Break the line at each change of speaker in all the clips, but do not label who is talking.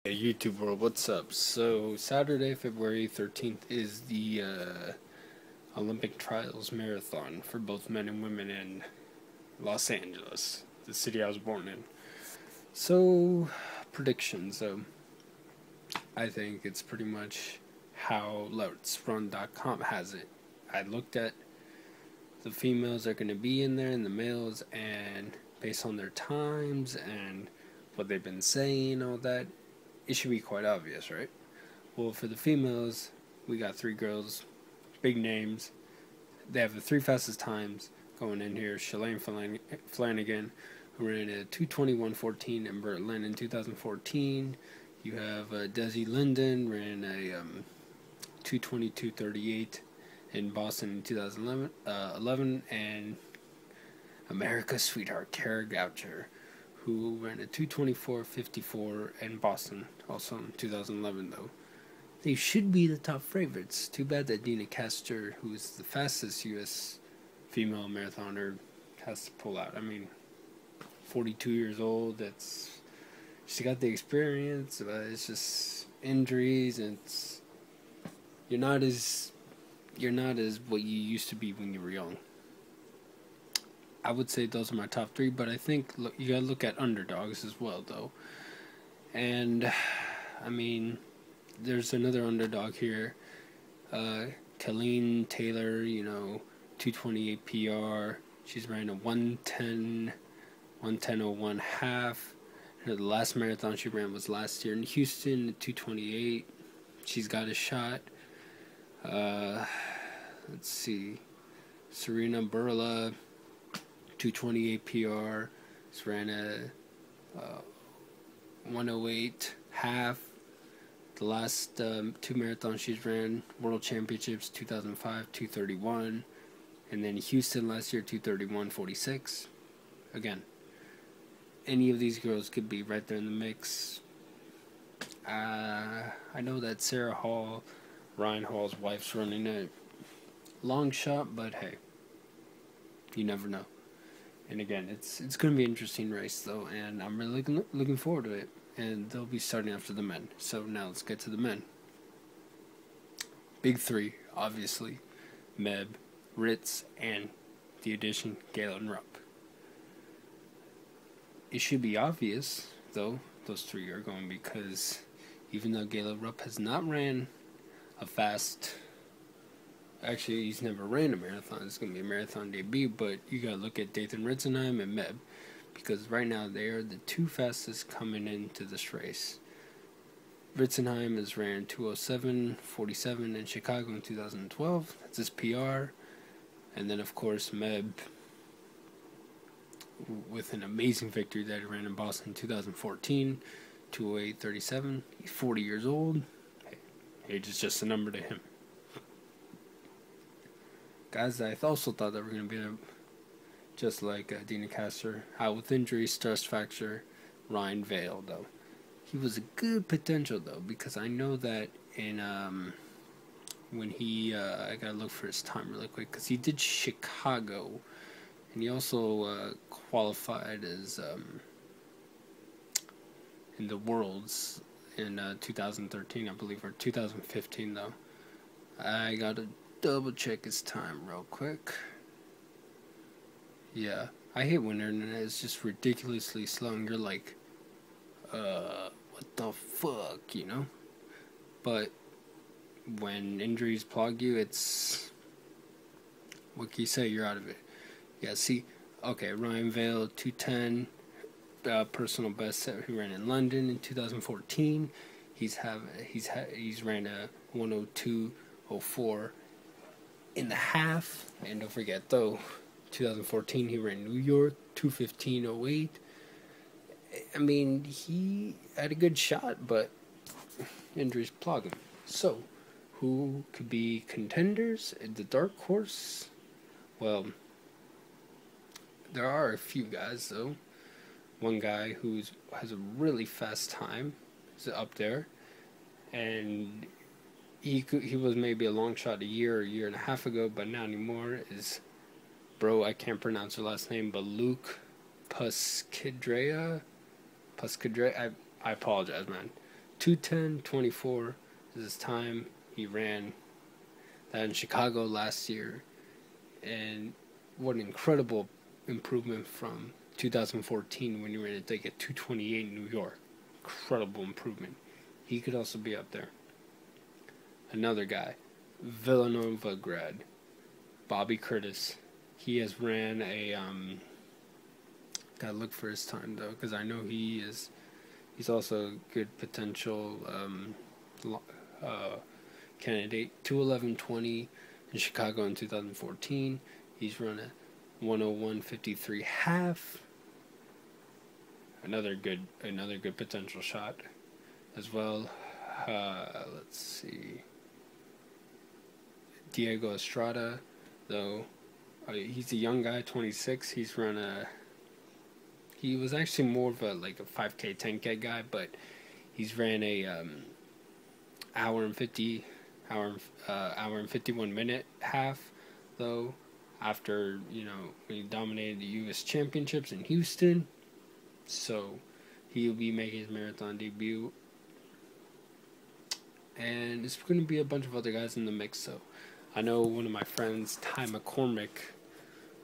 Hey, YouTube world, what's up? So, Saturday, February 13th is the Olympic Trials Marathon for both men and women in Los Angeles, the city I was born in. So, predictions. I think it's pretty much how Let'sRun.com has it. I looked at the females are going to be in there and the males, and based on their times and what they've been saying, all that, it should be quite obvious, right? Well, for the females, we got three girls, big names. They have the three fastest times going in here. Shalane Flanagan, who ran a 2:21.14 in Berlin in 2014. You have Desi Linden, ran a 2:22.38 in Boston in 2011, and America's sweetheart, Kara Goucher, who ran a 2:24.54 in Boston, also in 2011, though. They should be the top favorites. Too bad that Dina Castor, who is the fastest U.S. female marathoner, has to pull out. I mean, 42 years old, she got the experience, but it's just injuries, and you're not as what you used to be when you were young. I would say those are my top three, but I think you gotta look at underdogs as well, though. And I mean, there's another underdog here, Colleen Taylor. 2:28 PR. She's ran a 1:10.01 half. And the last marathon she ran was last year in Houston, 2:28. She's got a shot. Let's see, Serena Burla, 2:28 PR. She ran a 1:08 half. The last two marathons she's ran, World Championships 2005, 2:31, and then Houston last year, 2:31.46. Again, any of these girls could be right there in the mix. I know that Sarah Hall, Ryan Hall's wife's running a long shot, but hey, you never know. And again, it's going to be an interesting race, though, and I'm really looking forward to it. And they'll be starting after the men. So now let's get to the men. Big three, obviously. Meb, Ritz, and the addition, Galen Rupp. It should be obvious, though, those three are going, because even though Galen Rupp has not ran a fast... Actually, he's never ran a marathon. It's going to be a marathon debut, but you got to look at Dathan Ritzenheim and Meb, because right now they are the two fastest coming into this race. Ritzenheim has ran 2:07.47 in Chicago in 2012. That's his PR. And then, of course, Meb, with an amazing victory that he ran in Boston in 2014, 2:08.37. He's 40 years old. Age is just a number to him. Guys, I also thought that were going to be just like Dina Castor, out with injury, stress fracture, Ryan Vail, though. He was a good potential, though, because I know that in, when he, I gotta look for his time really quick, because he did Chicago, and he also qualified as, in the Worlds in 2013, I believe, or 2015, though. I gotta double check his time real quick. Yeah, I hate when internet is just ridiculously slow and you're like, what the fuck, But when injuries plug you, it's, what can you say, you're out of it. Yeah, see, okay, Ryan Vail, 2:10, personal best that he ran in London in 2014. He's ran a 1:02.04 in the half, and don't forget, though, 2014 he ran New York 2:15.08. I mean, he had a good shot, but injuries plug him. So, who could be contenders? The dark horse? Well, there are a few guys, though. One guy who has a really fast time is up there, and he was maybe a long shot a year and a half ago, but not anymore, is... Bro, I can't pronounce her last name, but Luke Puskidrea. I apologize, man. 2:10:24 is his time. He ran that in Chicago last year, and what an incredible improvement from 2014 when he ran a 2:28 in New York. Incredible improvement. He could also be up there. Another guy, Villanova grad, Bobby Curtis. He has ran a gotta look for his time though, because I know he's also a good potential candidate. 2:11:20 in Chicago in 2014. He's run a 1:01:53 half. Another good potential shot as well. Let's see. Diego Estrada, though, he's a young guy, 26. He was actually more of a 5K, 10K guy, but he's ran a hour and 51 minute half, though, after when he dominated the U.S. Championships in Houston. So he'll be making his marathon debut, and it's going to be a bunch of other guys in the mix. So I know one of my friends, Ty McCormick,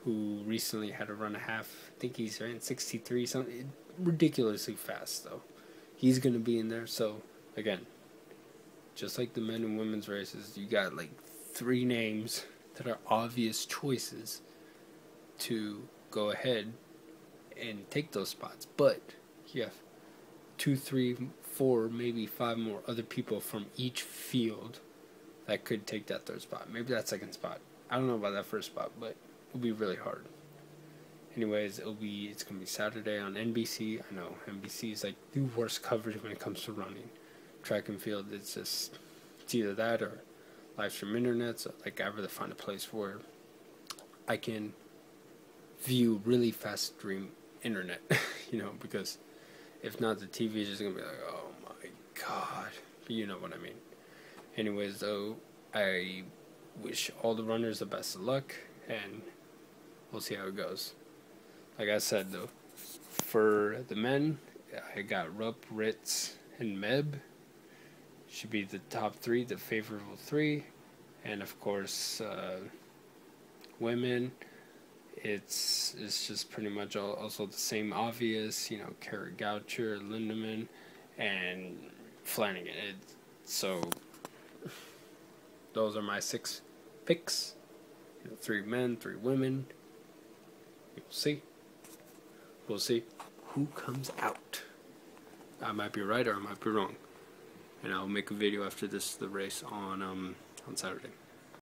who recently had to run a half. I think he's ran 63 something, ridiculously fast though. He's going to be in there. So again, just like the men and women's races, you got 3 names that are obvious choices to go ahead and take those spots, but you have 2, 3, 4, maybe 5 more other people from each field that could take that 3rd spot, maybe that 2nd spot. I don't know about that 1st spot, but it'll be really hard. Anyways, it's gonna be Saturday on NBC. I know NBC is the worst coverage when it comes to running, track and field. It's either that or live stream internet. So I rather find a place where I can view really fast stream internet, because if not, the TV is just gonna be oh my god, you know what I mean. Anyways, though, I wish all the runners the best of luck, and we'll see how it goes. Like I said, though, for the men, I got Rupp, Ritz, and Meb. Should be the top 3, the favorable 3, and of course, women. It's just pretty much also the same obvious, Kara Goucher, Lindemann, and Flanagan. So those are my 6 picks. 3 men, 3 women. We'll see who comes out. I might be right or I might be wrong, and I'll make a video after the race on Saturday.